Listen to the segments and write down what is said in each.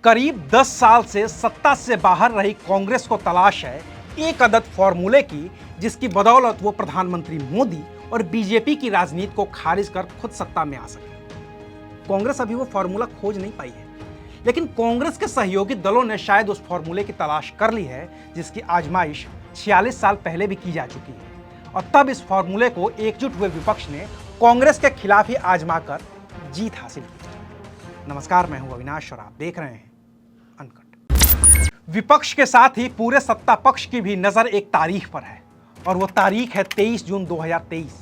करीब 10 साल से सत्ता से बाहर रही कांग्रेस को तलाश है एक अदद फॉर्मूले की जिसकी बदौलत वो प्रधानमंत्री मोदी और बीजेपी की राजनीति को खारिज कर खुद सत्ता में आ सके। कांग्रेस अभी वो फॉर्मूला खोज नहीं पाई है, लेकिन कांग्रेस के सहयोगी दलों ने शायद उस फॉर्मूले की तलाश कर ली है जिसकी आजमाइश 46 साल पहले भी की जा चुकी है। और तब इस फॉर्मूले को एकजुट हुए विपक्ष ने कांग्रेस के खिलाफ ही आजमा कर जीत हासिल की। नमस्कार, मैं हूं अविनाश और आप देख रहे हैं अनकट। विपक्ष के साथ ही पूरे सत्ता पक्ष की भी नजर एक तारीख पर है और वो तारीख है 23 जून 2023।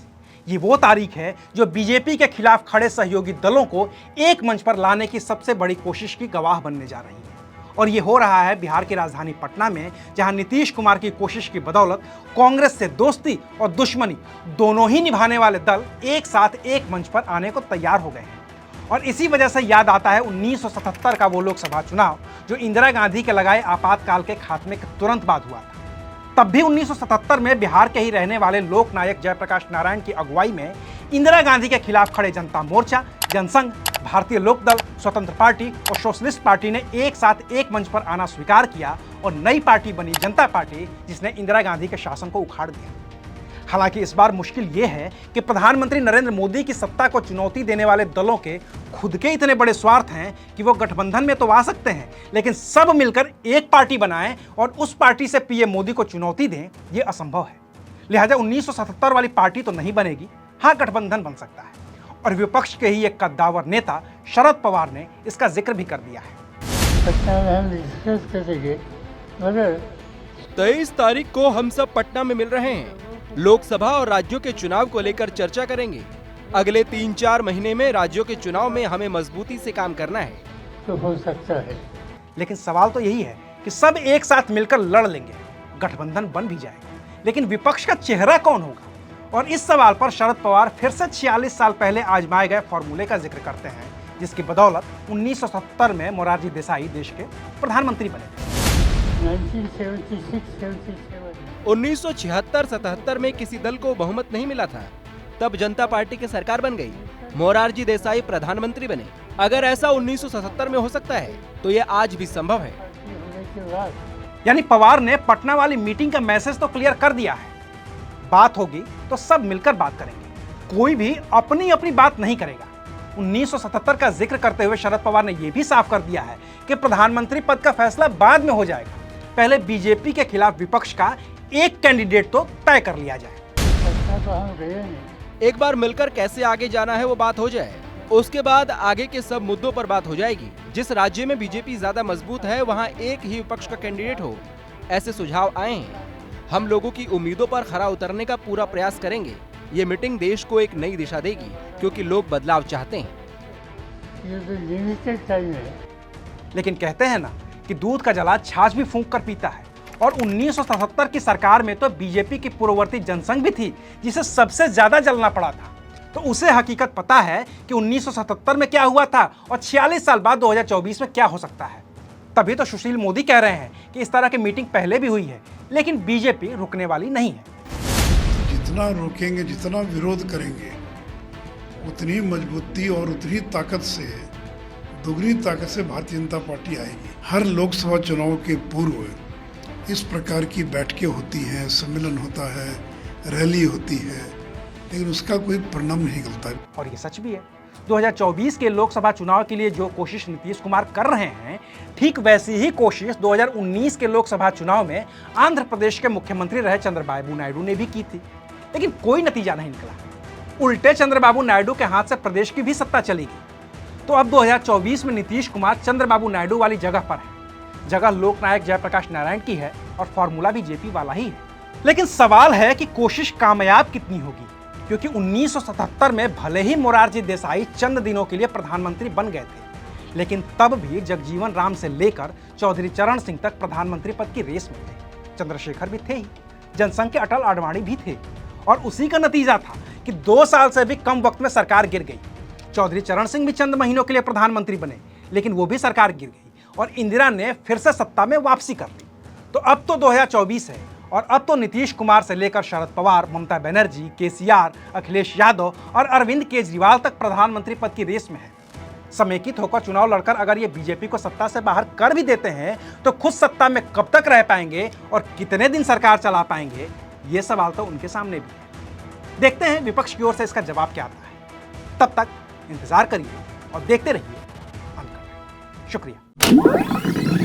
ये वो तारीख है जो बीजेपी के खिलाफ खड़े सहयोगी दलों को एक मंच पर लाने की सबसे बड़ी कोशिश की गवाह बनने जा रही है। और ये हो रहा है बिहार की राजधानी पटना में, जहां नीतीश कुमार की कोशिश की बदौलत कांग्रेस से दोस्ती और दुश्मनी दोनों ही निभाने वाले दल एक साथ एक मंच पर आने को तैयार हो गए हैं। और इसी वजह से याद आता है 1977 का वो लोकसभा चुनाव जो इंदिरा गांधी के लगाए आपातकाल के खात्मे के तुरंत बाद हुआ था। तब भी 1977 में बिहार के ही रहने वाले लोक नायक जयप्रकाश नारायण की अगुवाई में इंदिरा गांधी के खिलाफ खड़े जनता मोर्चा, जनसंघ, भारतीय लोकदल, स्वतंत्र पार्टी और सोशलिस्ट पार्टी ने एक साथ एक मंच पर आना स्वीकार किया और नई पार्टी बनी जनता पार्टी, जिसने इंदिरा गांधी के शासन को उखाड़ दिया। हालांकि इस बार मुश्किल यह है कि प्रधानमंत्री नरेंद्र मोदी की सत्ता को चुनौती देने वाले दलों के खुद के इतने बड़े स्वार्थ हैं कि वो गठबंधन में तो आ सकते हैं, लेकिन सब मिलकर एक पार्टी बनाएं और उस पार्टी से पीएम मोदी को चुनौती दें, ये असंभव है। लिहाजा 1977 वाली पार्टी तो नहीं बनेगी, हाँ गठबंधन बन सकता है। और विपक्ष के ही एक कद्दावर नेता शरद पवार ने इसका जिक्र भी कर दिया है। 23 तारीख को हम सब पटना में मिल रहे हैं। लोकसभा और राज्यों के चुनाव को लेकर चर्चा करेंगे। अगले 3-4 महीने में राज्यों के चुनाव में हमें मजबूती से काम करना है। तो हो सकता है, लेकिन सवाल तो यही है कि सब एक साथ मिलकर लड़ लेंगे, गठबंधन बन भी जाएगा, लेकिन विपक्ष का चेहरा कौन होगा? और इस सवाल पर शरद पवार फिर से 46 साल पहले आजमाए गए फॉर्मूले का जिक्र करते हैं, जिसकी बदौलत 1977 में मोरारजी देसाई देश के प्रधानमंत्री बने। 1976-77 में किसी दल को बहुमत नहीं मिला था, तब जनता पार्टी की सरकार बन गई, मोरारजी देसाई प्रधानमंत्री बने। अगर ऐसा 1977 में हो सकता है तो ये आज भी संभव है। यानी पवार ने पटना वाली मीटिंग का मैसेज तो क्लियर कर दिया है, बात होगी तो सब मिलकर बात करेंगे, कोई भी अपनी अपनी बात नहीं करेगा। 1977 का जिक्र करते हुए शरद पवार ने यह भी साफ कर दिया है कि प्रधानमंत्री पद का फैसला बाद में हो जाएगा, पहले बीजेपी के खिलाफ विपक्ष का एक कैंडिडेट तो तय कर लिया जाए। एक बार मिलकर कैसे आगे जाना है वो बात हो जाए, उसके बाद आगे के सब मुद्दों पर बात हो जाएगी। जिस राज्य में बीजेपी ज्यादा मजबूत है वहाँ एक ही विपक्ष का कैंडिडेट हो, ऐसे सुझाव आए हैं। हम लोगों की उम्मीदों पर खरा उतरने का पूरा प्रयास करेंगे। ये मीटिंग देश को एक नई दिशा देगी, क्योंकि लोग बदलाव चाहते हैं। ये तो लिमिटेड टाइम है, लेकिन कहते हैं ना कि दूध का जला छाछ भी फूंक कर पीता है। और 1977 की सरकार में तो बीजेपी की पूर्ववर्ती जनसंघ भी थी, जिसे सबसे ज्यादा जलना पड़ा था। तो उसे हकीकत पता है कि 1977 में क्या हुआ था और 46 साल बाद 2024 में क्या हो सकता है। तभी तो सुशील मोदी कह रहे हैं कि इस तरह की मीटिंग पहले भी हुई है, लेकिन बीजेपी रुकने वाली नहीं है। जितना रोकेंगे, जितना विरोध करेंगे, उतनी मजबूती और उतनी ताकत से, दोगुनी ताकत से भारतीय जनता पार्टी आएगी। हर लोकसभा चुनाव के पूर्व इस प्रकार की बैठकें होती हैं, सम्मेलन होता है, रैली होती है, लेकिन उसका कोई परिणाम नहीं निकलता। और ये सच भी है। 2024 के लोकसभा चुनाव के लिए जो कोशिश नीतीश कुमार कर रहे हैं, ठीक वैसी ही कोशिश 2019 के लोकसभा चुनाव में आंध्र प्रदेश के मुख्यमंत्री रहे चंद्रबाबू नायडू ने भी की थी, लेकिन कोई नतीजा नहीं निकला। उल्टे चंद्रबाबू नायडू के हाथ से प्रदेश की भी सत्ता चली गई। तो अब 2024 में नीतीश कुमार चंद्रबाबू नायडू वाली जगह पर है। जगह लोकनायक जयप्रकाश नारायण की है और फॉर्मूला भी जेपी वाला ही है। लेकिन सवाल है कि कोशिश कामयाब कितनी होगी, क्योंकि 1977 में भले ही मोरारजी देसाई चंद दिनों के लिए प्रधानमंत्री बन गए थे, लेकिन तब भी जगजीवन राम से लेकर चौधरी चरण सिंह तक प्रधानमंत्री पद की रेस में थे। चंद्रशेखर भी थे ही, जनसंघ के अटल आडवाणी भी थे, और उसी का नतीजा था कि 2 साल से भी कम वक्त में सरकार गिर गई। चौधरी चरण सिंह भी चंद महीनों के लिए प्रधानमंत्री बने, लेकिन वो भी सरकार गिर गई और इंदिरा ने फिर से सत्ता में वापसी कर ली। तो अब तो 2024 है और अब तो नीतीश कुमार से लेकर शरद पवार, ममता बनर्जी, केसीआर, अखिलेश यादव और अरविंद केजरीवाल तक प्रधानमंत्री पद की रेस में है। समेकित होकर चुनाव लड़कर अगर ये बीजेपी को सत्ता से बाहर कर भी देते हैं तो खुद सत्ता में कब तक रह पाएंगे और कितने दिन सरकार चला पाएंगे, ये सवाल तो उनके सामने भी है। देखते हैं विपक्ष की ओर से इसका जवाब क्या आता है। तब तक इंतजार करिए और देखते रहिए अनकट। शुक्रिया।